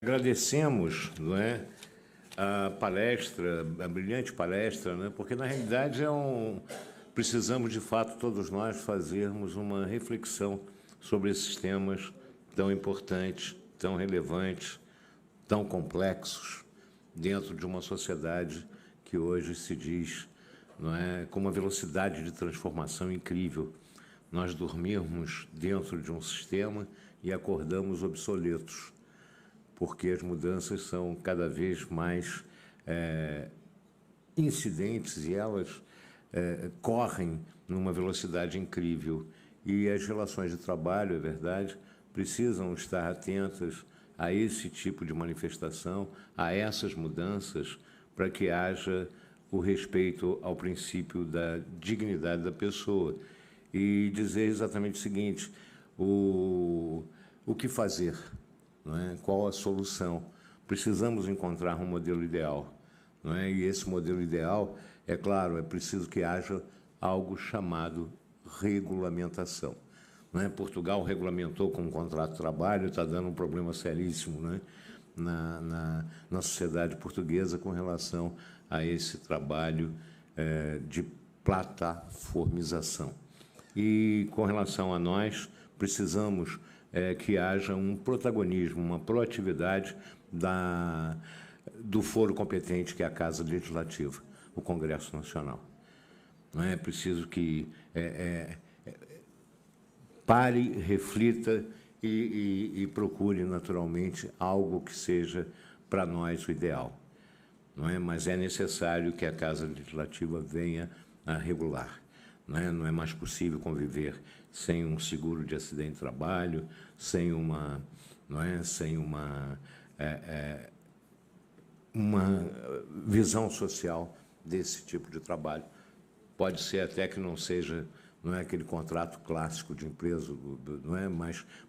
Agradecemos, não é, a palestra, a brilhante palestra, né, porque, na realidade, precisamos, de fato, todos nós fazermos uma reflexão sobre esses temas tão importantes, tão relevantes, tão complexos, dentro de uma sociedade que hoje se diz, não é, com uma velocidade de transformação incrível. Nós dormirmos dentro de um sistema e acordamos obsoletos, porque as mudanças são cada vez mais incidentes e elas correm numa velocidade incrível. E as relações de trabalho, é verdade, precisam estar atentas a esse tipo de manifestação, a essas mudanças, para que haja o respeito ao princípio da dignidade da pessoa. E dizer exatamente o seguinte, o que fazer? Não é? Qual a solução? Precisamos encontrar um modelo ideal, não é? E esse modelo ideal, é claro, é preciso que haja algo chamado regulamentação. Não é? Portugal regulamentou com um contrato de trabalho, está dando um problema seríssimo, não é? na sociedade portuguesa com relação a esse trabalho de plataformização. E com relação a nós, precisamos que haja um protagonismo, uma proatividade do foro competente, que é a Casa Legislativa, o Congresso Nacional. Não é preciso que pare, reflita e procure, naturalmente, algo que seja, para nós, o ideal. Não é? Mas é necessário que a Casa Legislativa venha a regular. Não é mais possível conviver sem um seguro de acidente de trabalho, sem uma visão social desse tipo de trabalho. Pode ser até que não seja aquele contrato clássico de empresa,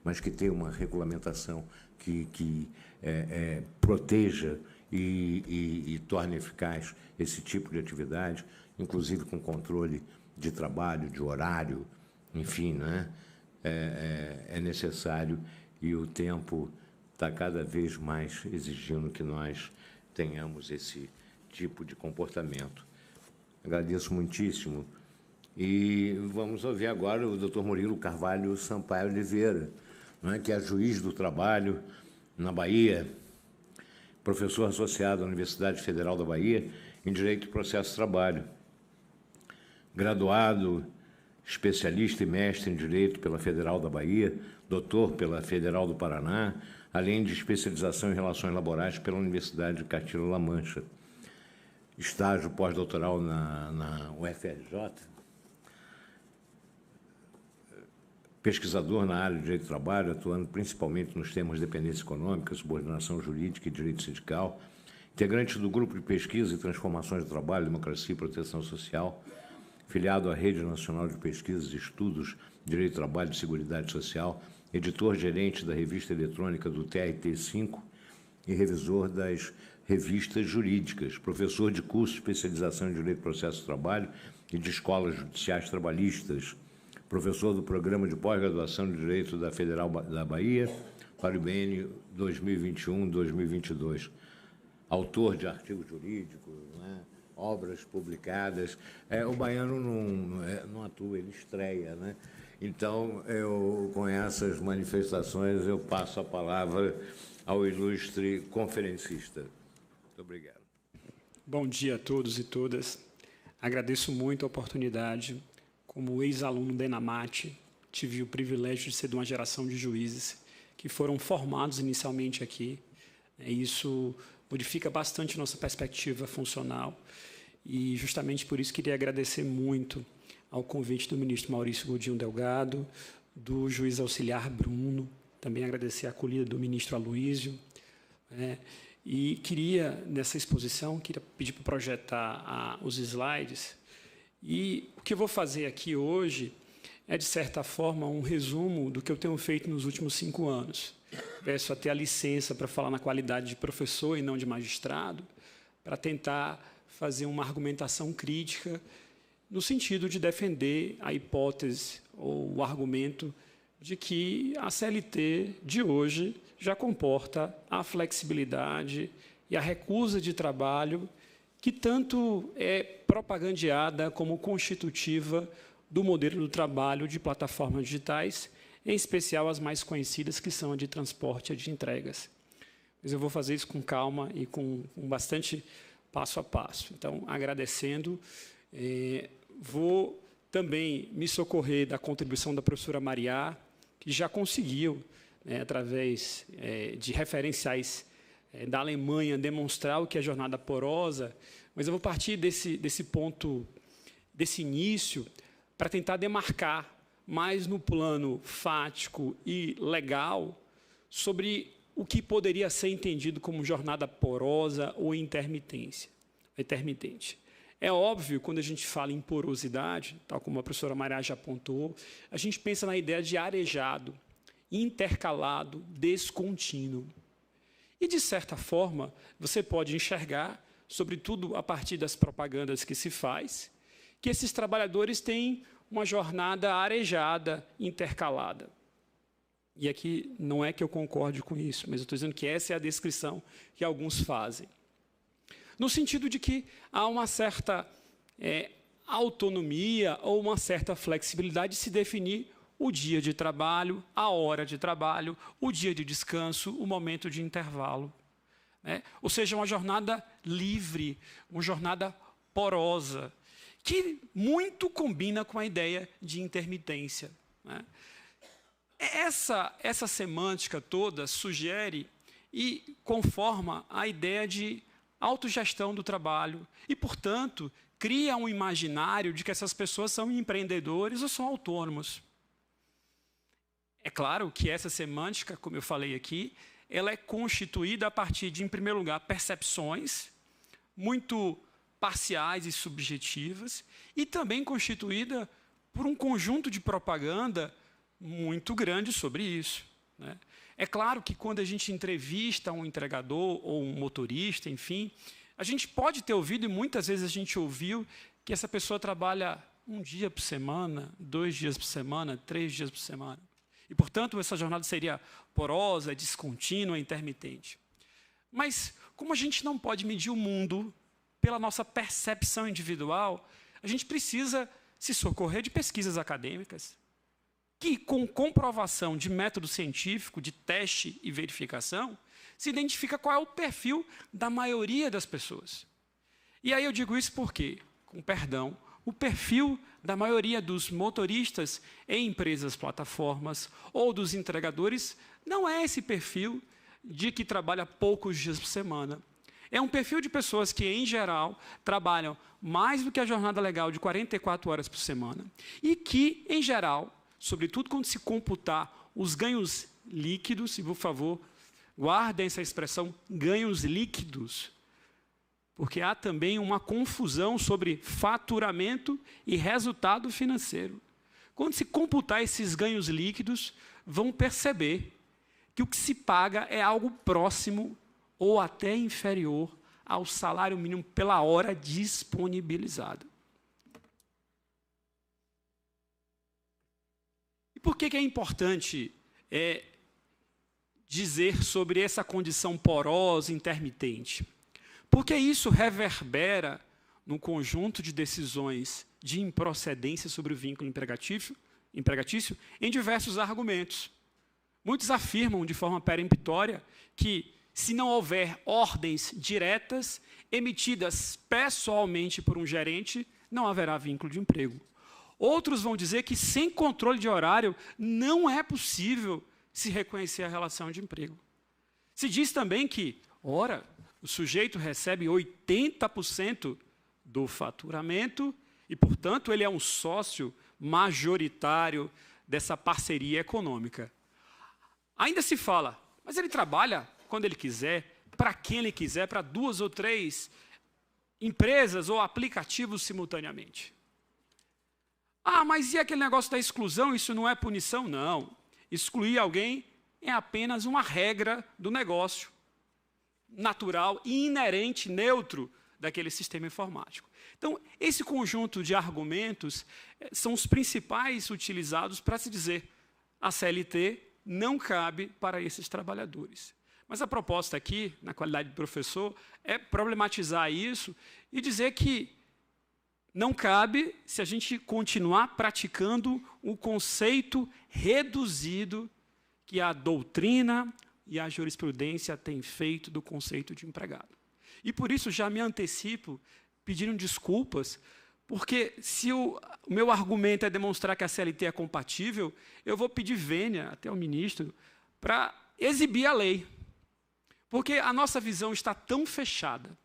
mas que tenha uma regulamentação que proteja e torne eficaz esse tipo de atividade, inclusive com controle de trabalho, de horário, enfim, é necessário, e o tempo está cada vez mais exigindo que nós tenhamos esse tipo de comportamento. Agradeço muitíssimo. E vamos ouvir agora o Dr. Murilo Carvalho Sampaio Oliveira, que é juiz do trabalho na Bahia, professor associado à Universidade Federal da Bahia em Direito do Processo de Trabalho, graduado, especialista e mestre em Direito pela Federal da Bahia, doutor pela Federal do Paraná, além de especialização em Relações Laborais pela Universidade de Castilla-La Mancha. Estágio pós-doutoral na UFRJ, pesquisador na área de Direito do Trabalho, atuando principalmente nos temas de dependência econômica, subordinação jurídica e direito sindical, integrante do Grupo de Pesquisa e Transformações do Trabalho, Democracia e Proteção Social, filiado à Rede Nacional de Pesquisas e Estudos, Direito do Trabalho e Seguridade Social, editor-gerente da revista eletrônica do TRT5 e revisor das revistas jurídicas, professor de curso de especialização em Direito do Processo do Trabalho e de escolas judiciais trabalhistas, professor do Programa de Pós-Graduação de Direito da Federal da Bahia para o biênio 2021-2022, autor de artigos jurídicos, obras publicadas. O baiano não atua, ele estreia, Então, com essas manifestações, eu passo a palavra ao ilustre conferencista. Muito obrigado. Bom dia a todos e todas. Agradeço muito a oportunidade. Como ex-aluno da ENAMAT, tive o privilégio de ser de uma geração de juízes que foram formados inicialmente aqui. Isso modifica bastante nossa perspectiva funcional e, justamente por isso, queria agradecer muito ao convite do ministro Maurício Godinho Delgado, do juiz auxiliar Bruno, também agradecer a acolhida do ministro Aloísio. E queria, nessa exposição, pedir para projetar os slides. E o que eu vou fazer aqui hoje é, de certa forma, um resumo do que eu tenho feito nos últimos 5 anos. Peço até a licença para falar na qualidade de professor e não de magistrado, para tentar fazer uma argumentação crítica no sentido de defender a hipótese ou o argumento de que a CLT de hoje já comporta a flexibilidade e a recusa de trabalho que tanto é propagandeada como constitutiva do modelo do trabalho de plataformas digitais, em especial as mais conhecidas, que são a de transporte e a de entregas. Mas eu vou fazer isso com calma e com bastante passo a passo. Então, agradecendo, vou também me socorrer da contribuição da professora Mariá, que já conseguiu, através de referenciais da Alemanha, demonstrar o que é jornada porosa, mas eu vou partir desse ponto, desse início, para tentar demarcar mais no plano fático e legal sobre o que poderia ser entendido como jornada porosa ou intermitente. É óbvio, quando a gente fala em porosidade, tal como a professora Mariá já apontou, a gente pensa na ideia de arejado, intercalado, descontínuo. E, de certa forma, você pode enxergar, sobretudo a partir das propagandas que se faz, que esses trabalhadores têm uma jornada arejada, intercalada. E aqui não é que eu concorde com isso, mas eu estou dizendo que essa é a descrição que alguns fazem. No sentido de que há uma certa autonomia ou uma certa flexibilidade de se definir o dia de trabalho, a hora de trabalho, o dia de descanso, o momento de intervalo. Ou seja, uma jornada livre, uma jornada porosa, que muito combina com a ideia de intermitência. Essa semântica toda sugere e conforma a ideia de autogestão do trabalho e, portanto, cria um imaginário de que essas pessoas são empreendedores ou são autônomos. É claro que essa semântica, como eu falei aqui, ela é constituída a partir de, em primeiro lugar, percepções muito parciais e subjetivas e também constituída por um conjunto de propaganda muito grande sobre isso. É claro que quando a gente entrevista um entregador ou um motorista, enfim, a gente pode ter ouvido, e muitas vezes a gente ouviu, que essa pessoa trabalha 1 dia por semana, 2 dias por semana, 3 dias por semana. E, portanto, essa jornada seria porosa, descontínua, intermitente. Mas, como a gente não pode medir o mundo pela nossa percepção individual, a gente precisa se socorrer de pesquisas acadêmicas, que, com comprovação de método científico, de teste e verificação, se identifica qual é o perfil da maioria das pessoas. E aí eu digo isso porque, com perdão, o perfil da maioria dos motoristas em empresas plataformas ou dos entregadores não é esse perfil de que trabalha poucos dias por semana. É um perfil de pessoas que, em geral, trabalham mais do que a jornada legal de 44 horas por semana e que, em geral, sobretudo quando se computar os ganhos líquidos, e, por favor, guardem essa expressão, ganhos líquidos, porque há também uma confusão sobre faturamento e resultado financeiro. Quando se computar esses ganhos líquidos, vão perceber que o que se paga é algo próximo ou até inferior ao salário mínimo pela hora disponibilizada. E por que é importante dizer sobre essa condição porosa, intermitente? Porque isso reverbera num conjunto de decisões de improcedência sobre o vínculo empregatício em diversos argumentos. Muitos afirmam de forma peremptória que, se não houver ordens diretas emitidas pessoalmente por um gerente, não haverá vínculo de emprego. Outros vão dizer que, sem controle de horário, não é possível se reconhecer a relação de emprego. Se diz também que, ora, o sujeito recebe 80% do faturamento e, portanto, ele é um sócio majoritário dessa parceria econômica. Ainda se fala, mas ele trabalha quando ele quiser, para quem ele quiser, para 2 ou 3 empresas ou aplicativos simultaneamente. Ah, mas e aquele negócio da exclusão? Isso não é punição? Não. Excluir alguém é apenas uma regra do negócio natural e inerente, neutro, daquele sistema informático. Então, esse conjunto de argumentos são os principais utilizados para se dizer a CLT não cabe para esses trabalhadores. Mas a proposta aqui, na qualidade de professor, é problematizar isso e dizer que não cabe se a gente continuar praticando o conceito reduzido que a doutrina e a jurisprudência têm feito do conceito de empregado. E, por isso, já me antecipo pedindo desculpas, porque se o meu argumento é demonstrar que a CLT é compatível, eu vou pedir vênia até o ministro para exibir a lei. Porque a nossa visão está tão fechada,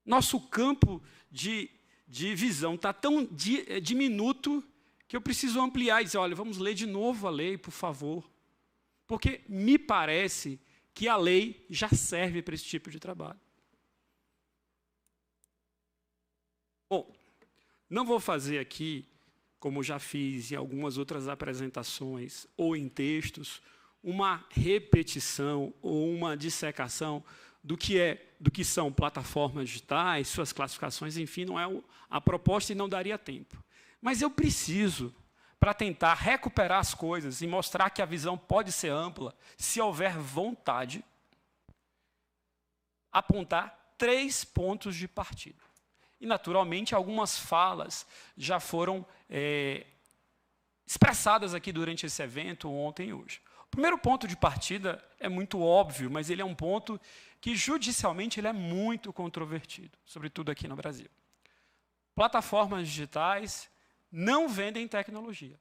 nosso campo de visão está tão diminuto, que eu preciso ampliar e dizer, olha, vamos ler de novo a lei, por favor. Porque me parece que a lei já serve para esse tipo de trabalho. Bom, não vou fazer aqui, como já fiz em algumas outras apresentações ou em textos, uma repetição ou uma dissecação do que são plataformas digitais, suas classificações, enfim, não é a proposta e não daria tempo. Mas eu preciso, para tentar recuperar as coisas e mostrar que a visão pode ser ampla, se houver vontade, apontar 3 pontos de partida. E, naturalmente, algumas falas já foram expressadas aqui durante esse evento, ontem e hoje. O primeiro ponto de partida é muito óbvio, mas ele é um ponto que, judicialmente, ele é muito controvertido, sobretudo aqui no Brasil. Plataformas digitais não vendem tecnologia.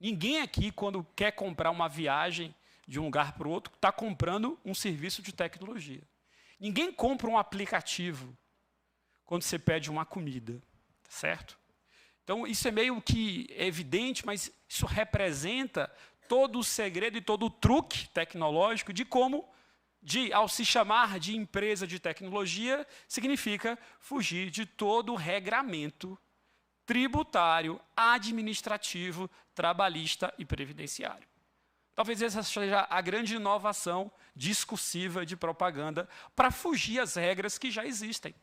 Ninguém aqui, quando quer comprar uma viagem de um lugar para o outro, está comprando um serviço de tecnologia. Ninguém compra um aplicativo quando você pede uma comida, certo? Então, isso é meio que evidente, mas isso representa todo o segredo e todo o truque tecnológico de como, ao se chamar de empresa de tecnologia, significa fugir de todo o regramento tributário, administrativo, trabalhista e previdenciário. Talvez essa seja a grande inovação discursiva de propaganda para fugir às regras que já existem.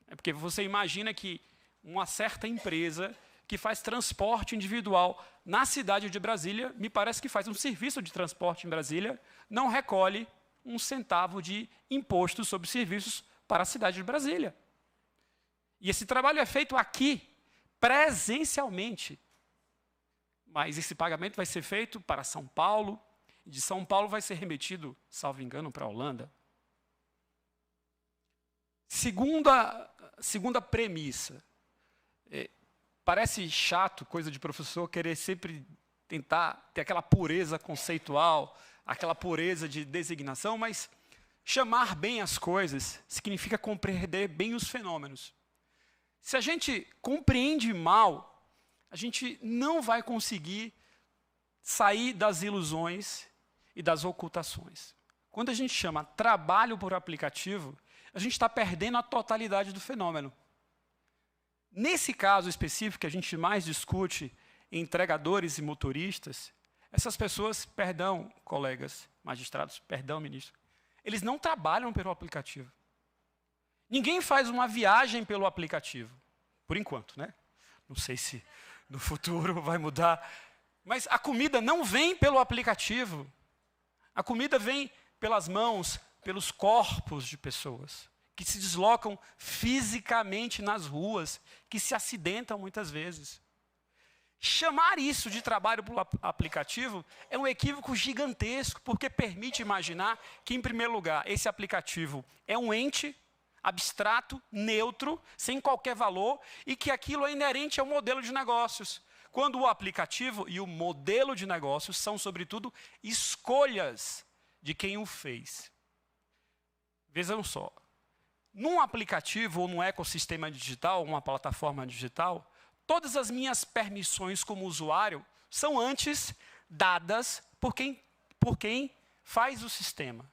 É porque você imagina que uma certa empresa que faz transporte individual na cidade de Brasília, me parece que faz um serviço de transporte em Brasília, não recolhe 1 centavo de imposto sobre serviços para a cidade de Brasília. E esse trabalho é feito aqui, presencialmente. Mas esse pagamento vai ser feito para São Paulo, e de São Paulo vai ser remetido, salvo engano, para a Holanda. Segunda premissa. Parece chato, coisa de professor, querer sempre tentar ter aquela pureza conceitual, aquela pureza de designação, mas chamar bem as coisas significa compreender bem os fenômenos. Se a gente compreende mal, a gente não vai conseguir sair das ilusões e das ocultações. Quando a gente chama trabalho por aplicativo, a gente está perdendo a totalidade do fenômeno. Nesse caso específico que a gente mais discute, entregadores e motoristas, essas pessoas, perdão, colegas magistrados, perdão, ministro, eles não trabalham pelo aplicativo. Ninguém faz uma viagem pelo aplicativo, por enquanto, né? Não sei se no futuro vai mudar, mas a comida não vem pelo aplicativo. A comida vem pelas mãos, pelos corpos de pessoas que se deslocam fisicamente nas ruas, que se acidentam muitas vezes. Chamar isso de trabalho por aplicativo é um equívoco gigantesco, porque permite imaginar que, em primeiro lugar, esse aplicativo é um ente abstrato, neutro, sem qualquer valor, e que aquilo é inerente ao modelo de negócios. Quando o aplicativo e o modelo de negócios são, sobretudo, escolhas de quem o fez. Vejam só. Num aplicativo ou num ecossistema digital, uma plataforma digital, todas as minhas permissões como usuário são antes dadas por quem faz o sistema.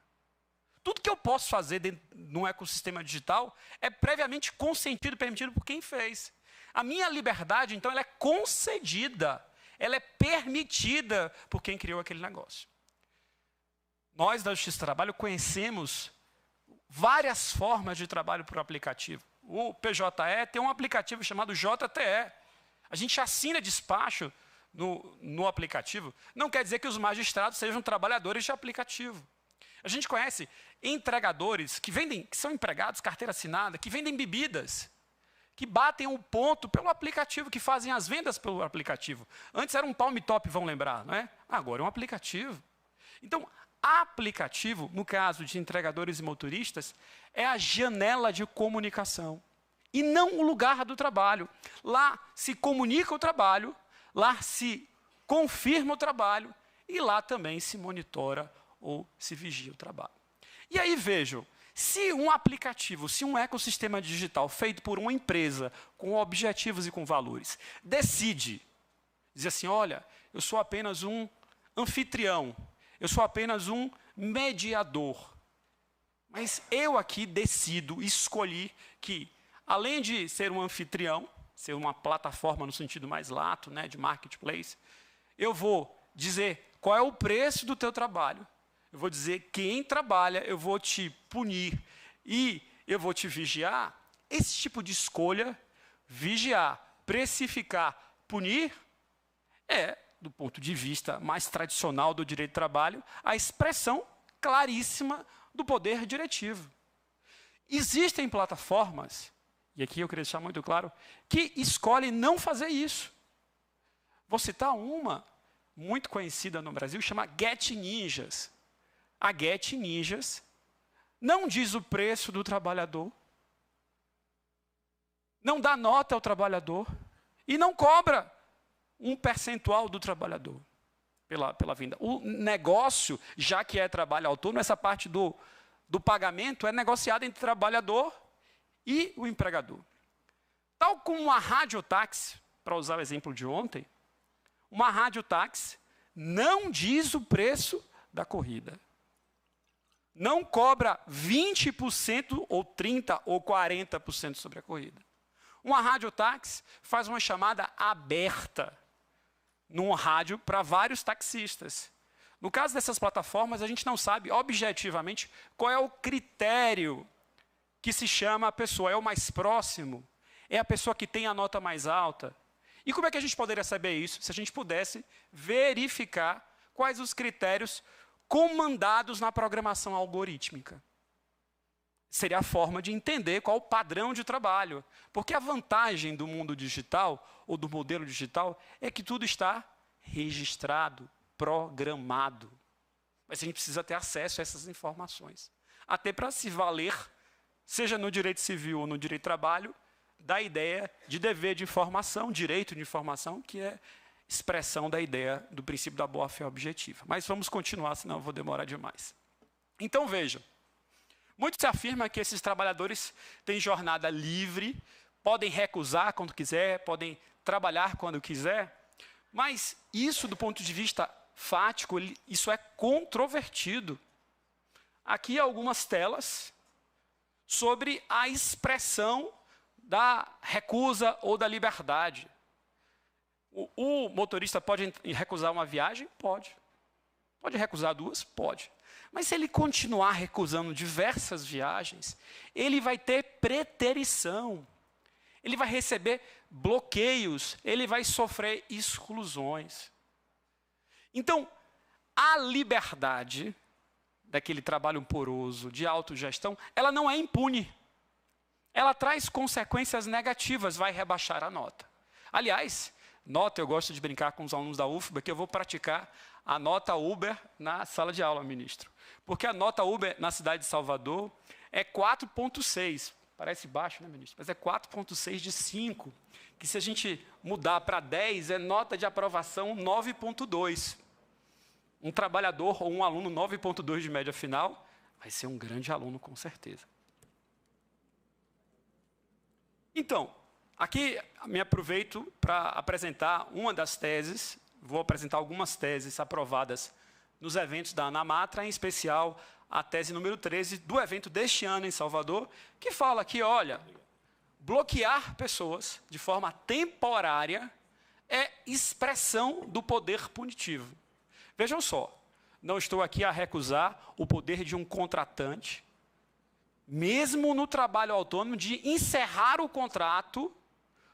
Tudo que eu posso fazer dentro de um ecossistema digital é previamente consentido e permitido por quem fez. A minha liberdade, então, ela é concedida, ela é permitida por quem criou aquele negócio. Nós, da Justiça do Trabalho, conhecemos várias formas de trabalho por aplicativo. O PJE tem um aplicativo chamado JTE. A gente assina despacho no aplicativo, não quer dizer que os magistrados sejam trabalhadores de aplicativo. A gente conhece entregadores que são empregados, carteira assinada, que vendem bebidas, que batem o ponto pelo aplicativo, que fazem as vendas pelo aplicativo. Antes era um Palm Top, vão lembrar, não é? Agora é um aplicativo. Então, aplicativo, no caso de entregadores e motoristas, é a janela de comunicação e não o lugar do trabalho. Lá se comunica o trabalho, lá se confirma o trabalho e lá também se monitora ou se vigia o trabalho. E aí vejam, se um aplicativo, se um ecossistema digital feito por uma empresa com objetivos e com valores decide dizer assim, olha, eu sou apenas um anfitrião, eu sou apenas um mediador, mas eu aqui decido, escolhi que, além de ser um anfitrião, ser uma plataforma no sentido mais lato, né, de marketplace, eu vou dizer qual é o preço do teu trabalho, eu vou dizer quem trabalha, eu vou te punir e eu vou te vigiar. Esse tipo de escolha, vigiar, precificar, punir, é, do ponto de vista mais tradicional do direito do trabalho, a expressão claríssima do poder diretivo. Existem plataformas, e aqui eu queria deixar muito claro, que escolhem não fazer isso. Vou citar uma muito conhecida no Brasil, chama Get Ninjas. A Get Ninjas não diz o preço do trabalhador, não dá nota ao trabalhador e não cobra um percentual do trabalhador pela venda. O negócio, já que é trabalho autônomo, essa parte do pagamento é negociada entre o trabalhador e o empregador. Tal como a radiotáxi, para usar o exemplo de ontem, uma radiotáxi não diz o preço da corrida. Não cobra 20% ou 30% ou 40% sobre a corrida. Uma radiotáxi faz uma chamada aberta num rádio para vários taxistas. No caso dessas plataformas, a gente não sabe objetivamente qual é o critério que se chama a pessoa. É o mais próximo? É a pessoa que tem a nota mais alta? E como é que a gente poderia saber isso? Se a gente pudesse verificar quais os critérios comandados na programação algorítmica. Seria a forma de entender qual o padrão de trabalho. Porque a vantagem do mundo digital, ou do modelo digital, é que tudo está registrado, programado. Mas a gente precisa ter acesso a essas informações. Até para se valer, seja no direito civil ou no direito do trabalho, da ideia de dever de informação, direito de informação, que é expressão da ideia do princípio da boa-fé objetiva. Mas vamos continuar, senão eu vou demorar demais. Então, vejam. Muito se afirma que esses trabalhadores têm jornada livre, podem recusar quando quiser, podem trabalhar quando quiser, mas isso, do ponto de vista fático, isso é controvertido. Aqui algumas telas sobre a expressão da recusa ou da liberdade. O motorista pode recusar uma viagem? Pode. Pode recusar duas? Pode. Mas se ele continuar recusando diversas viagens, ele vai ter preterição, ele vai receber bloqueios, ele vai sofrer exclusões. Então, a liberdade daquele trabalho poroso, de autogestão, ela não é impune. Ela traz consequências negativas, vai rebaixar a nota. Aliás, nota, eu gosto de brincar com os alunos da UFBA, que eu vou praticar a nota Uber na sala de aula, ministro. Porque a nota Uber na cidade de Salvador é 4,6. Parece baixo, né, ministro? Mas é 4,6 de 5. Que se a gente mudar para 10, é nota de aprovação 9,2. Um trabalhador ou um aluno 9,2 de média final vai ser um grande aluno, com certeza. Então, aqui me aproveito para apresentar uma das teses. Vou apresentar algumas teses aprovadas nos eventos da ANAMATRA, em especial a tese número 13 do evento deste ano em Salvador, que fala que, olha, bloquear pessoas de forma temporária é expressão do poder punitivo. Vejam só, não estou aqui a recusar o poder de um contratante, mesmo no trabalho autônomo, de encerrar o contrato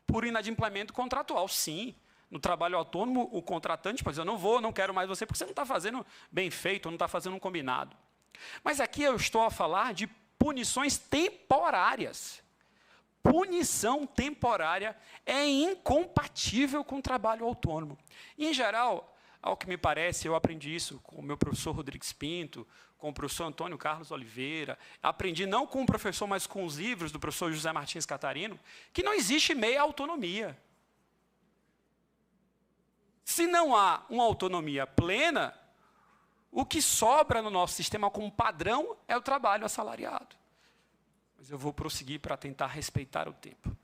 por inadimplemento contratual. Sim, No trabalho autônomo, o contratante pode dizer, não quero mais você, porque você não está fazendo bem feito, não está fazendo um combinado. Mas aqui eu estou a falar de punições temporárias. Punição temporária é incompatível com o trabalho autônomo. E, em geral, ao que me parece, eu aprendi isso com o meu professor Rodrigues Pinto, com o professor Antônio Carlos Oliveira, aprendi não com o professor, mas com os livros do professor José Martins Catarino, que não existe meia autonomia. Se não há uma autonomia plena, o que sobra no nosso sistema como padrão é o trabalho assalariado. Mas eu vou prosseguir para tentar respeitar o tempo.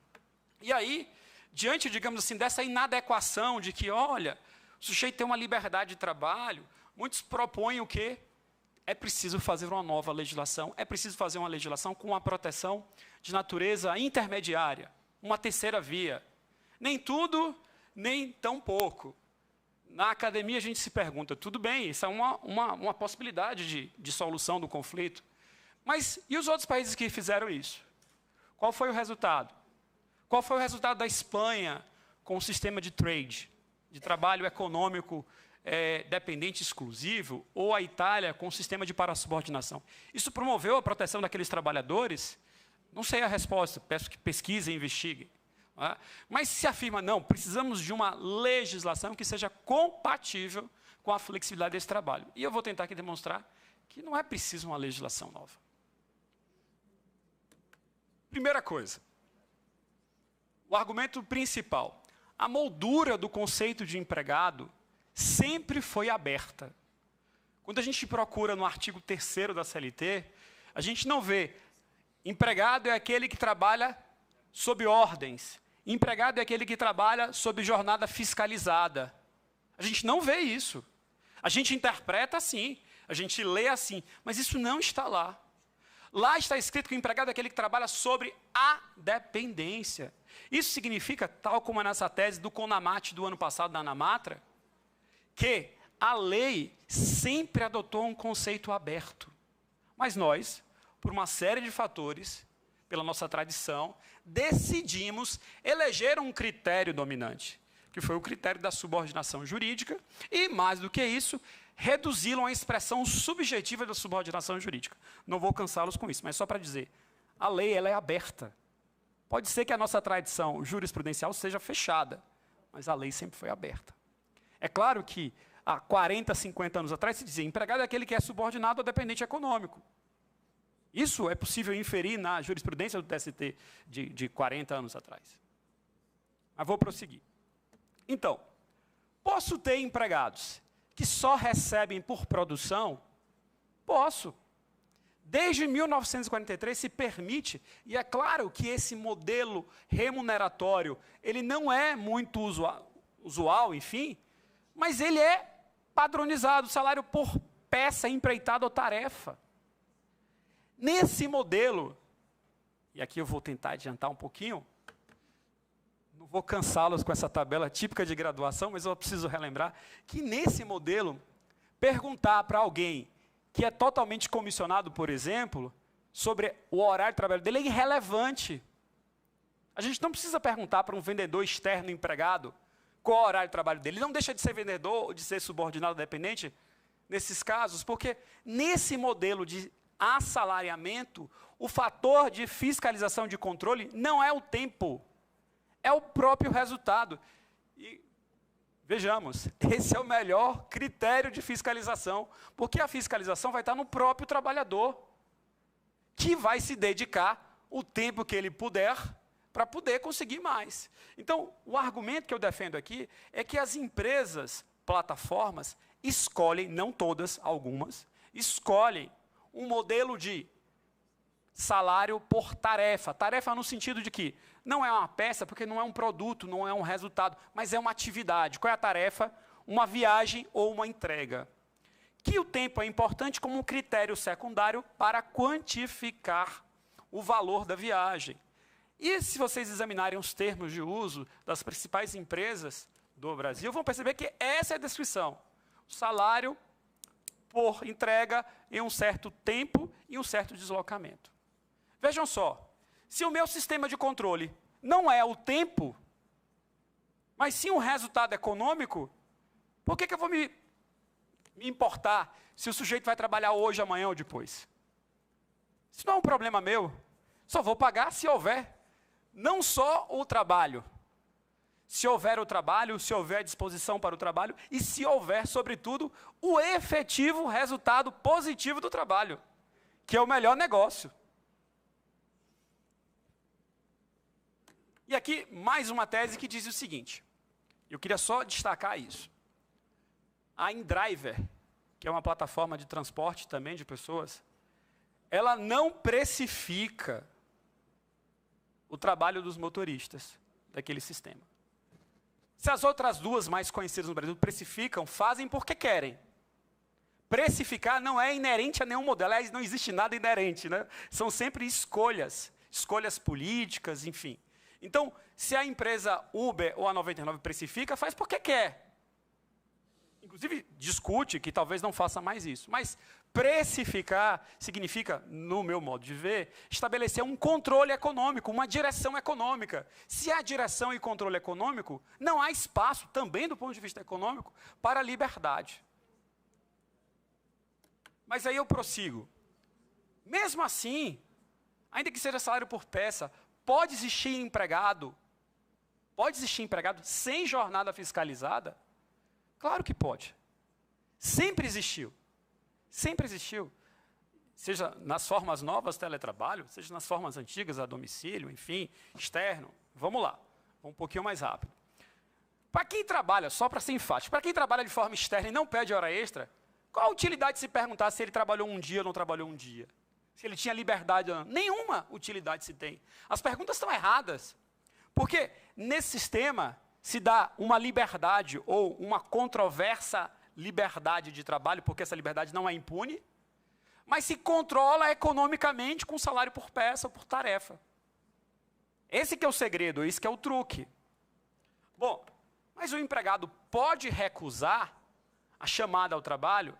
E aí, diante, digamos assim, dessa inadequação de que, olha, o sujeito tem uma liberdade de trabalho, muitos propõem o quê? É preciso fazer uma nova legislação, é preciso fazer uma legislação com uma proteção de natureza intermediária, uma terceira via. Nem tudo, nem tão pouco. Na academia a gente se pergunta, tudo bem, isso é uma possibilidade de solução do conflito. Mas e os outros países que fizeram isso? Qual foi o resultado? Qual foi o resultado da Espanha com o sistema de trade, de trabalho econômico dependente exclusivo, ou a Itália com o sistema de parasubordinação? Isso promoveu a proteção daqueles trabalhadores? Não sei a resposta, peço que pesquisem e investiguem. Mas se afirma, não, precisamos de uma legislação que seja compatível com a flexibilidade desse trabalho. E eu vou tentar aqui demonstrar que não é preciso uma legislação nova. Primeira coisa, o argumento principal. A moldura do conceito de empregado sempre foi aberta. Quando a gente procura no artigo 3º da CLT, a gente não vê empregado é aquele que trabalha sob ordens. Empregado é aquele que trabalha sob jornada fiscalizada. A gente não vê isso. A gente interpreta assim, a gente lê assim, mas isso não está lá. Lá está escrito que o empregado é aquele que trabalha sobre a dependência. Isso significa, tal como é nessa tese do CONAMAT do ano passado, da ANAMATRA, que a lei sempre adotou um conceito aberto. Mas nós, por uma série de fatores, pela nossa tradição, decidimos eleger um critério dominante, que foi o critério da subordinação jurídica, e, mais do que isso, reduzi-lo a uma expressão subjetiva da subordinação jurídica. Não vou cansá-los com isso, mas só para dizer, a lei ela é aberta. Pode ser que a nossa tradição jurisprudencial seja fechada, mas a lei sempre foi aberta. É claro que há 40, 50 anos atrás se dizia, empregado é aquele que é subordinado ao dependente econômico. Isso é possível inferir na jurisprudência do TST de 40 anos atrás. Mas vou prosseguir. Então, posso ter empregados que só recebem por produção? Posso. Desde 1943 se permite, e é claro que esse modelo remuneratório, ele não é muito usual, enfim, mas ele é padronizado, salário por peça empreitada ou tarefa. Nesse modelo, e aqui eu vou tentar adiantar um pouquinho, não vou cansá-los com essa tabela típica de graduação, mas eu preciso relembrar que nesse modelo, perguntar para alguém que é totalmente comissionado, por exemplo, sobre o horário de trabalho dele é irrelevante. A gente não precisa perguntar para um vendedor externo empregado qual é o horário de trabalho dele. Ele não deixa de ser vendedor ou de ser subordinado dependente nesses casos, porque nesse modelo de assalariamento, o fator de fiscalização de controle não é o tempo, é o próprio resultado. E vejamos, esse é o melhor critério de fiscalização, porque a fiscalização vai estar no próprio trabalhador, que vai se dedicar o tempo que ele puder para poder conseguir mais. Então, o argumento que eu defendo aqui é que as empresas, plataformas, escolhem, não todas, algumas, escolhem um modelo de salário por tarefa. Tarefa no sentido de que não é uma peça, porque não é um produto, não é um resultado, mas é uma atividade. Qual é a tarefa? Uma viagem ou uma entrega. Que o tempo é importante como um critério secundário para quantificar o valor da viagem. E se vocês examinarem os termos de uso das principais empresas do Brasil, vão perceber que essa é a descrição. O salário por entrega em um certo tempo e um certo deslocamento. Vejam só, se o meu sistema de controle não é o tempo, mas sim um resultado econômico, por que eu vou me importar se o sujeito vai trabalhar hoje, amanhã ou depois? Isso não é um problema meu. Só vou pagar se houver não só o trabalho, se houver o trabalho, se houver disposição para o trabalho e se houver, sobretudo, o efetivo resultado positivo do trabalho, que é o melhor negócio. E aqui, mais uma tese que diz o seguinte, eu queria só destacar isso. A InDriver, que é uma plataforma de transporte também de pessoas, ela não precifica o trabalho dos motoristas daquele sistema. Se as outras duas mais conhecidas no Brasil precificam, fazem porque querem. Precificar não é inerente a nenhum modelo, aliás, não existe nada inerente, né? São sempre escolhas políticas, enfim. Então, se a empresa Uber ou a 99 precifica, faz porque quer. Inclusive, discute que talvez não faça mais isso. Mas precificar significa, no meu modo de ver, estabelecer um controle econômico, uma direção econômica. Se há direção e controle econômico, não há espaço, também do ponto de vista econômico, para a liberdade. Mas aí eu prossigo. Mesmo assim, ainda que seja salário por peça, pode existir empregado sem jornada fiscalizada? Claro que pode. Sempre existiu. Sempre existiu. Seja nas formas novas de teletrabalho, seja nas formas antigas a domicílio, enfim, externo. Vamos lá, um pouquinho mais rápido. Para quem trabalha, só para ser enfático, para quem trabalha de forma externa e não pede hora extra, qual a utilidade de se perguntar se ele trabalhou um dia ou não trabalhou um dia? Se ele tinha liberdade ou não? Nenhuma utilidade se tem. As perguntas estão erradas. Porque nesse sistema se dá uma liberdade ou uma controversa liberdade de trabalho, porque essa liberdade não é impune, mas se controla economicamente com salário por peça ou por tarefa. Esse que é o segredo, esse que é o truque. Bom, mas o empregado pode recusar a chamada ao trabalho?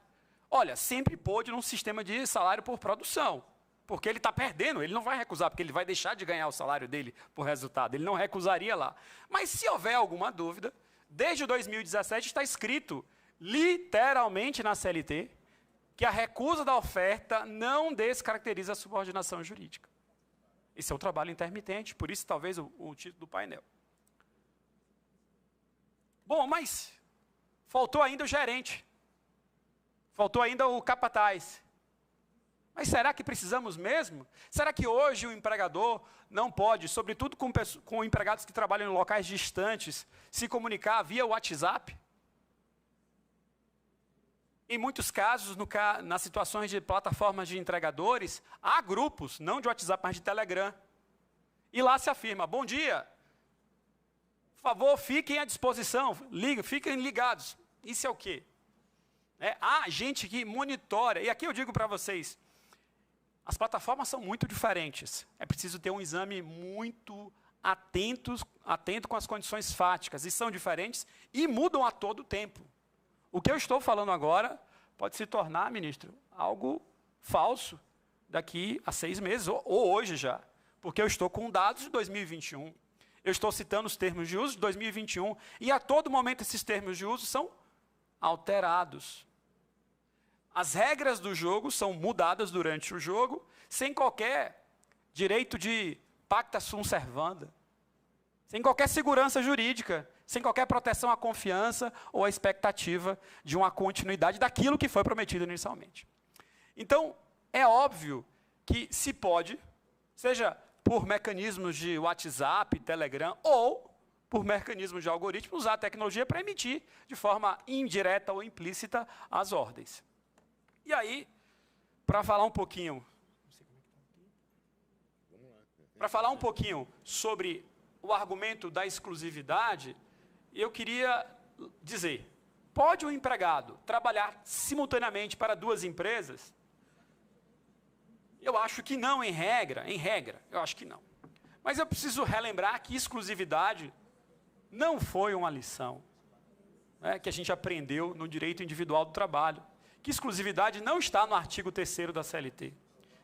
Olha, sempre pôde num sistema de salário por produção, porque ele está perdendo, ele não vai recusar, porque ele vai deixar de ganhar o salário dele por resultado, ele não recusaria lá. Mas se houver alguma dúvida, desde 2017 está escrito, literalmente na CLT, que a recusa da oferta não descaracteriza a subordinação jurídica. Esse é o trabalho intermitente, por isso talvez o título do painel. Bom, mas faltou ainda o gerente, faltou ainda o capataz. Mas será que precisamos mesmo? Será que hoje o empregador não pode, sobretudo com empregados que trabalham em locais distantes, se comunicar via WhatsApp? Em muitos casos, nas situações de plataformas de entregadores, há grupos, não de WhatsApp, mas de Telegram. E lá se afirma, bom dia, por favor, fiquem à disposição, fiquem ligados. Isso é o quê? Há gente que monitora, e aqui eu digo para vocês, as plataformas são muito diferentes. É preciso ter um exame muito atento com as condições fáticas, e são diferentes e mudam a todo tempo. O que eu estou falando agora pode se tornar, ministro, algo falso daqui a 6 meses, ou hoje já, porque eu estou com dados de 2021. Eu estou citando os termos de uso de 2021, e a todo momento esses termos de uso são alterados. As regras do jogo são mudadas durante o jogo, sem qualquer direito de pacta sunt servanda, sem qualquer segurança jurídica, sem qualquer proteção à confiança ou à expectativa de uma continuidade daquilo que foi prometido inicialmente. Então, é óbvio que se pode, seja por mecanismos de WhatsApp, Telegram, ou por mecanismos de algoritmo, usar a tecnologia para emitir de forma indireta ou implícita as ordens. E aí, para falar um pouquinho, sobre o argumento da exclusividade, eu queria dizer, pode um empregado trabalhar simultaneamente para 2 empresas? Eu acho que não, em regra, eu acho que não. Mas eu preciso relembrar que exclusividade não foi uma lição, que a gente aprendeu no direito individual do trabalho. Que exclusividade não está no artigo 3º da CLT.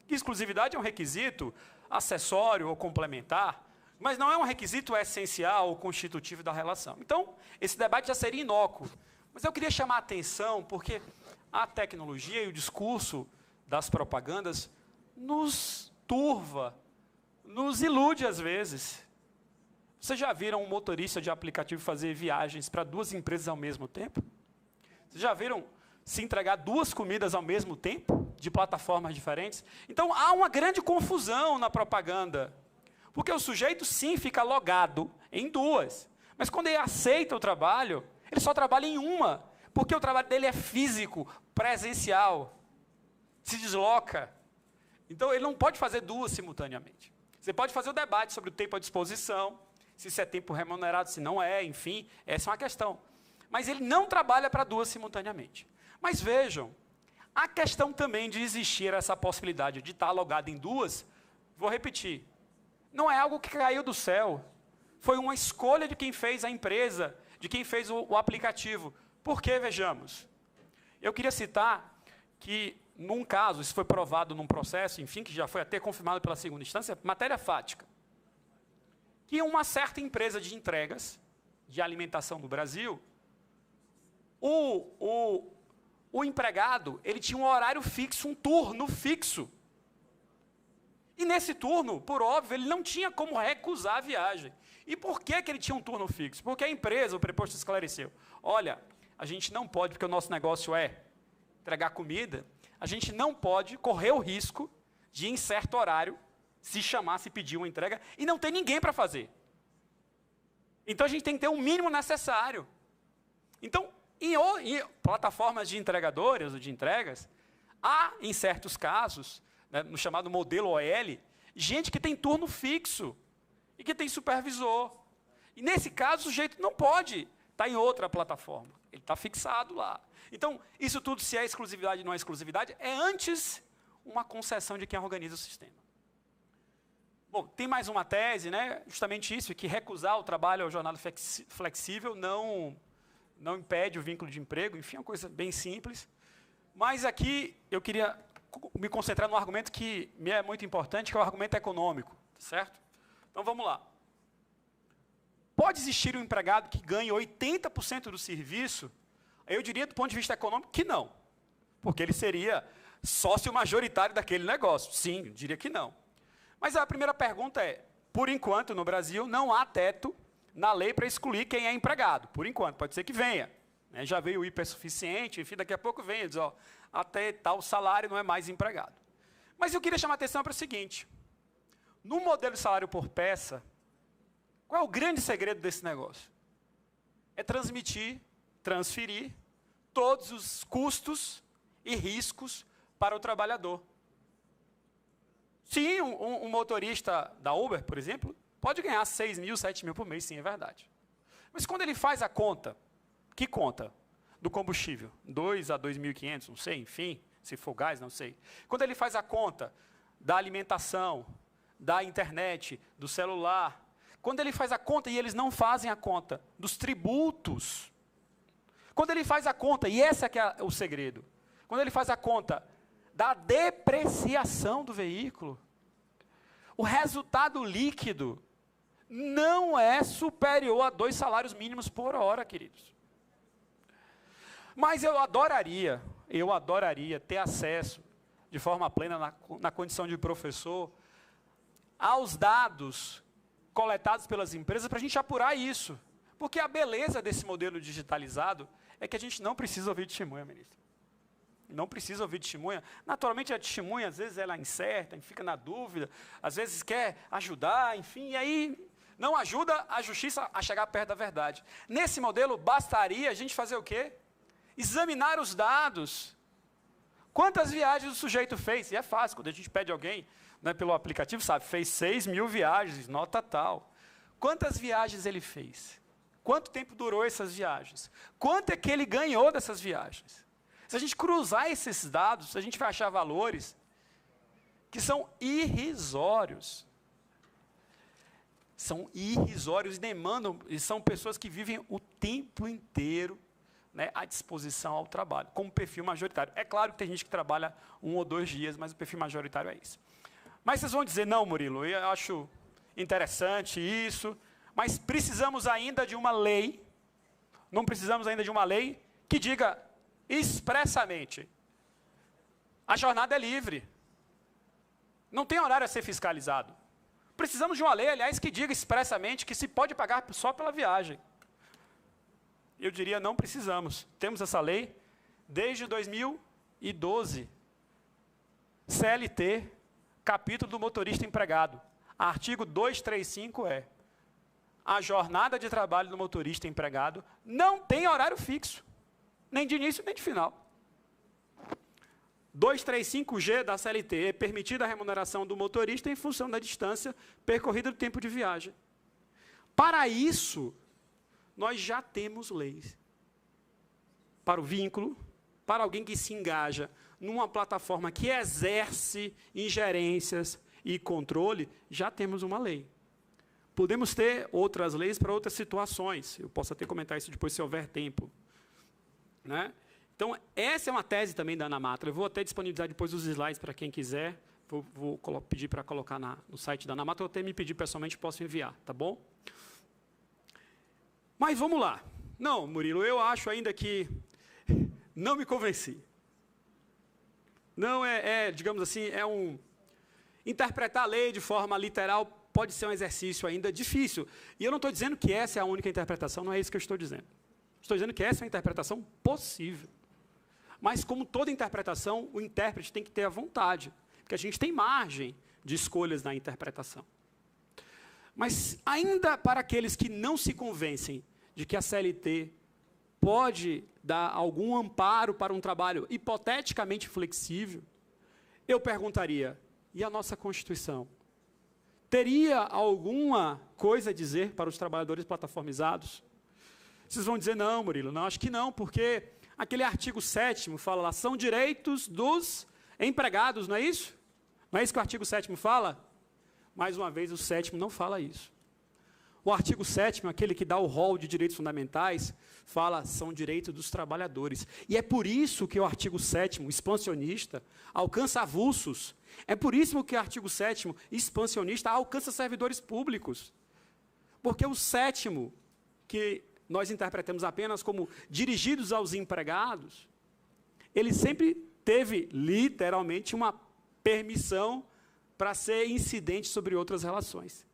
Que exclusividade é um requisito acessório ou complementar mas não é um requisito essencial ou constitutivo da relação. Então, esse debate já seria inócuo. Mas eu queria chamar a atenção, porque a tecnologia e o discurso das propagandas nos turva, nos ilude às vezes. Vocês já viram um motorista de aplicativo fazer viagens para 2 empresas ao mesmo tempo? Vocês já viram se entregar 2 comidas ao mesmo tempo, de plataformas diferentes? Então, há uma grande confusão na propaganda. Porque o sujeito, sim, fica logado em 2. Mas quando ele aceita o trabalho, ele só trabalha em uma. Porque o trabalho dele é físico, presencial. Se desloca. Então, ele não pode fazer 2 simultaneamente. Você pode fazer o debate sobre o tempo à disposição, se isso é tempo remunerado, se não é, enfim, essa é uma questão. Mas ele não trabalha para 2 simultaneamente. Mas vejam, a questão também de existir essa possibilidade de estar logado em 2, vou repetir, não é algo que caiu do céu. Foi uma escolha de quem fez a empresa, de quem fez o aplicativo. Por quê? Vejamos. Eu queria citar que, num caso, isso foi provado num processo, enfim, que já foi até confirmado pela segunda instância, matéria fática, que uma certa empresa de entregas, de alimentação no Brasil, o empregado, ele tinha um horário fixo, um turno fixo. E nesse turno, por óbvio, ele não tinha como recusar a viagem. E por que ele tinha um turno fixo? Porque a empresa, o preposto esclareceu, olha, a gente não pode, porque o nosso negócio é entregar comida, a gente não pode correr o risco de, em certo horário, se chamar, se pedir uma entrega, e não ter ninguém para fazer. Então, a gente tem que ter o mínimo necessário. Então, em plataformas de entregadores ou de entregas, há, em certos casos, né, no chamado modelo OL, gente que tem turno fixo e que tem supervisor. E, nesse caso, o sujeito não pode estar em outra plataforma. Ele está fixado lá. Então, isso tudo, se é exclusividade ou não é exclusividade, é antes uma concessão de quem organiza o sistema. Bom, tem mais uma tese, né? Justamente isso, que recusar o trabalho ao jornada flexível não impede o vínculo de emprego, enfim, é uma coisa bem simples. Mas aqui eu queria me concentrar num argumento que me é muito importante, que é o argumento econômico, certo? Então, vamos lá. Pode existir um empregado que ganhe 80% do serviço? Eu diria, do ponto de vista econômico, que não. Porque ele seria sócio majoritário daquele negócio. Sim, eu diria que não. Mas a primeira pergunta é, por enquanto, no Brasil, não há teto na lei para excluir quem é empregado. Por enquanto, pode ser que venha. Né? Já veio o hipersuficiente, enfim, daqui a pouco vem, diz, ó, até tal salário não é mais empregado. Mas eu queria chamar a atenção para o seguinte, no modelo de salário por peça, qual é o grande segredo desse negócio? É transferir todos os custos e riscos para o trabalhador. Sim, um motorista da Uber, por exemplo, pode ganhar 6 mil, 7 mil por mês, sim, é verdade. Mas quando ele faz a conta, que conta? Do combustível, 2 a 2.500, não sei, enfim, se for gás, não sei. Quando ele faz a conta da alimentação, da internet, do celular, quando ele faz a conta, e eles não fazem a conta, dos tributos, quando ele faz a conta, e esse é que é o segredo, quando ele faz a conta da depreciação do veículo, o resultado líquido não é superior a 2 salários mínimos por hora, queridos. Mas eu adoraria ter acesso, de forma plena, na condição de professor, aos dados coletados pelas empresas para a gente apurar isso. Porque a beleza desse modelo digitalizado é que a gente não precisa ouvir testemunha, ministro. Não precisa ouvir testemunha. Naturalmente, a testemunha, às vezes, ela é incerta, fica na dúvida, às vezes quer ajudar, enfim, e aí não ajuda a justiça a chegar perto da verdade. Nesse modelo, bastaria a gente fazer o quê? Examinar os dados. Quantas viagens o sujeito fez? E é fácil, quando a gente pede alguém, né, pelo aplicativo, sabe, fez 6 mil viagens, nota tal. Quantas viagens ele fez? Quanto tempo durou essas viagens? Quanto é que ele ganhou dessas viagens? Se a gente cruzar esses dados, a gente vai achar valores que são irrisórios. São irrisórios e demandam, e são pessoas que vivem o tempo inteiro, né, à disposição ao trabalho, como perfil majoritário. É claro que tem gente que trabalha 1 ou 2 dias, mas o perfil majoritário é isso. Mas vocês vão dizer, não, Murilo, eu acho interessante isso, mas precisamos ainda de uma lei, não precisamos ainda de uma lei que diga expressamente: a jornada é livre, não tem horário a ser fiscalizado. Precisamos de uma lei, aliás, que diga expressamente que se pode pagar só pela viagem. Eu diria, não precisamos. Temos essa lei desde 2012. CLT, capítulo do motorista empregado. Artigo 235 é: a jornada de trabalho do motorista empregado não tem horário fixo, nem de início nem de final. 235G da CLT é permitida a remuneração do motorista em função da distância percorrida do tempo de viagem. Para isso, nós já temos leis. Para o vínculo, para alguém que se engaja numa plataforma que exerce ingerências e controle, já temos uma lei. Podemos ter outras leis para outras situações. Eu posso até comentar isso depois, se houver tempo, né? Então, essa é uma tese também da ANAMATRA. Eu vou até disponibilizar depois os slides para quem quiser. Vou pedir para colocar no site da ANAMATRA, ou até me pedir pessoalmente, posso enviar, tá bom? Mas vamos lá. Não, Murilo, eu acho ainda que não me convenci. Não digamos assim, interpretar a lei de forma literal pode ser um exercício ainda difícil. E eu não estou dizendo que essa é a única interpretação, não é isso que eu estou dizendo. Estou dizendo que essa é uma interpretação possível. Mas, como toda interpretação, o intérprete tem que ter a vontade, porque a gente tem margem de escolhas na interpretação. Mas, ainda para aqueles que não se convencem de que a CLT pode dar algum amparo para um trabalho hipoteticamente flexível, eu perguntaria: e a nossa Constituição? Teria alguma coisa a dizer para os trabalhadores plataformizados? Vocês vão dizer: não, Murilo, não, acho que não, porque aquele artigo 7º fala lá, são direitos dos empregados, não é isso? Não é isso que o artigo 7º fala? Mais uma vez, o 7º não fala isso. O artigo 7º, aquele que dá o rol de direitos fundamentais, fala, são direitos dos trabalhadores. E é por isso que o artigo 7º, expansionista, alcança avulsos. É por isso que o artigo 7º, expansionista, alcança servidores públicos. Porque o 7º, que nós interpretamos apenas como dirigidos aos empregados, ele sempre teve, literalmente, uma permissão para ser incidente sobre outras relações.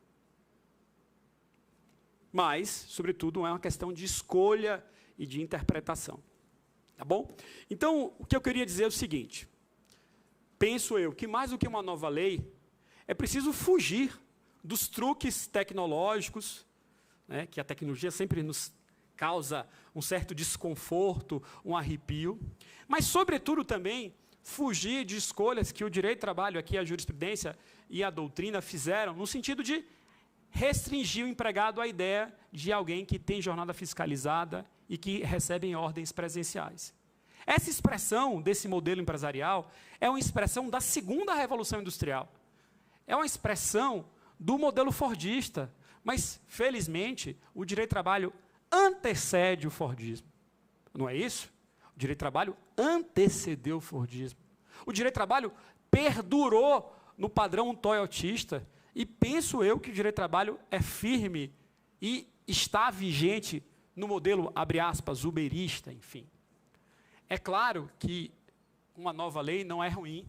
Mas, sobretudo, é uma questão de escolha e de interpretação. Tá bom? Então, o que eu queria dizer é o seguinte: penso eu que, mais do que uma nova lei, é preciso fugir dos truques tecnológicos, né, que a tecnologia sempre nos causa um certo desconforto, um arrepio, mas, sobretudo, também fugir de escolhas que o direito do trabalho, aqui a jurisprudência e a doutrina fizeram, no sentido de restringir o empregado à ideia de alguém que tem jornada fiscalizada e que recebe ordens presenciais. Essa expressão desse modelo empresarial é uma expressão da segunda revolução industrial. É uma expressão do modelo fordista, mas, felizmente, o direito do trabalho antecede o fordismo. Não é isso? O direito do trabalho antecedeu o fordismo. O direito do trabalho perdurou no padrão toyotista, e penso eu que o direito do trabalho é firme e está vigente no modelo, abre aspas, uberista, enfim. É claro que uma nova lei não é ruim,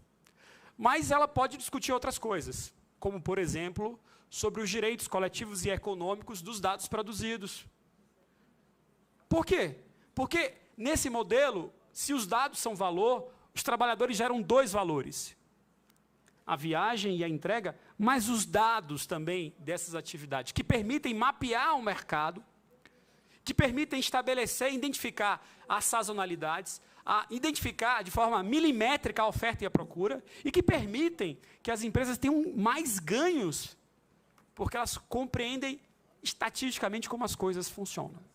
mas ela pode discutir outras coisas, como, por exemplo, sobre os direitos coletivos e econômicos dos dados produzidos. Por quê? Porque, nesse modelo, se os dados são valor, os trabalhadores geram dois valores: a viagem e a entrega, mas os dados também dessas atividades, que permitem mapear o mercado, que permitem estabelecer e identificar as sazonalidades, identificar de forma milimétrica a oferta e a procura, e que permitem que as empresas tenham mais ganhos, porque elas compreendem estatisticamente como as coisas funcionam.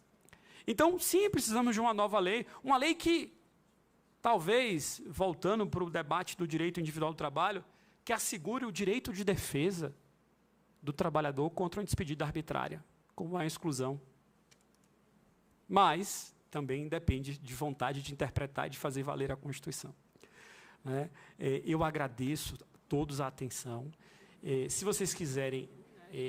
Então, sim, precisamos de uma nova lei, uma lei que, talvez, voltando para o debate do direito individual do trabalho, que assegure o direito de defesa do trabalhador contra uma despedida arbitrária, como a exclusão. Mas também depende de vontade de interpretar e de fazer valer a Constituição. Eu agradeço a todos a atenção. Se vocês quiserem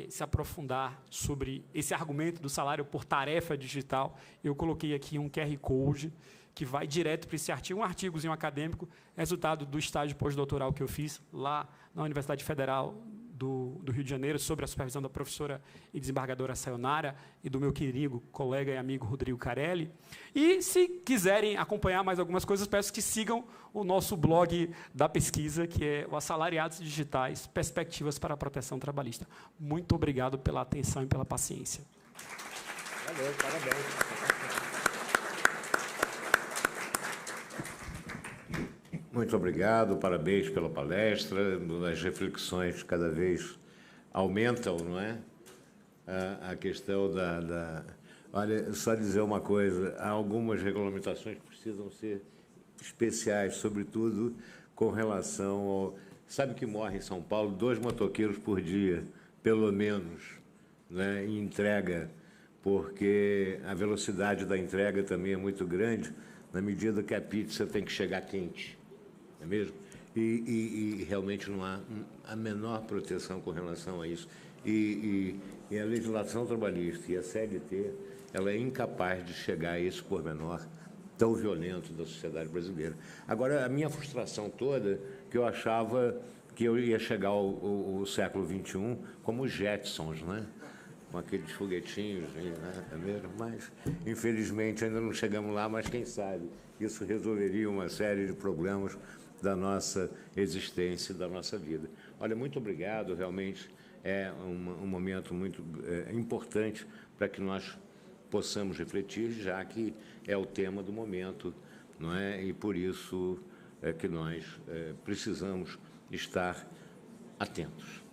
se aprofundar sobre esse argumento do salário por tarefa digital, eu coloquei aqui um QR Code que vai direto para esse artigo, um artigozinho acadêmico, resultado do estágio pós-doutoral que eu fiz lá na Universidade Federal do Rio de Janeiro, sobre a supervisão da professora e desembargadora Sayonara e do meu querido colega e amigo Rodrigo Carelli. E, se quiserem acompanhar mais algumas coisas, peço que sigam o nosso blog da pesquisa, que é o Assalariados Digitais, Perspectivas para a Proteção Trabalhista. Muito obrigado pela atenção e pela paciência. Valeu, parabéns. Muito obrigado, parabéns pela palestra. As reflexões cada vez aumentam, não é? A questão Olha, só dizer uma coisa, há algumas regulamentações que precisam ser especiais, sobretudo com relação ao... Sabe que morre em São Paulo 2 motoqueiros por dia, pelo menos, né, em entrega, porque a velocidade da entrega também é muito grande, na medida que a pizza tem que chegar quente. Não é mesmo? E realmente não há a menor proteção com relação a isso. E a legislação trabalhista e a CLT, ela é incapaz de chegar a esse pormenor tão violento da sociedade brasileira. Agora, a minha frustração toda, que eu achava que eu ia chegar ao século XXI como os Jetsons, né? Com aqueles foguetinhos, né? É mesmo? Mas, infelizmente, ainda não chegamos lá, mas quem sabe isso resolveria uma série de problemas da nossa existência, da nossa vida. Olha, muito obrigado, realmente é um momento muito importante para que nós possamos refletir, já que é o tema do momento, não é? E por isso é que nós precisamos estar atentos.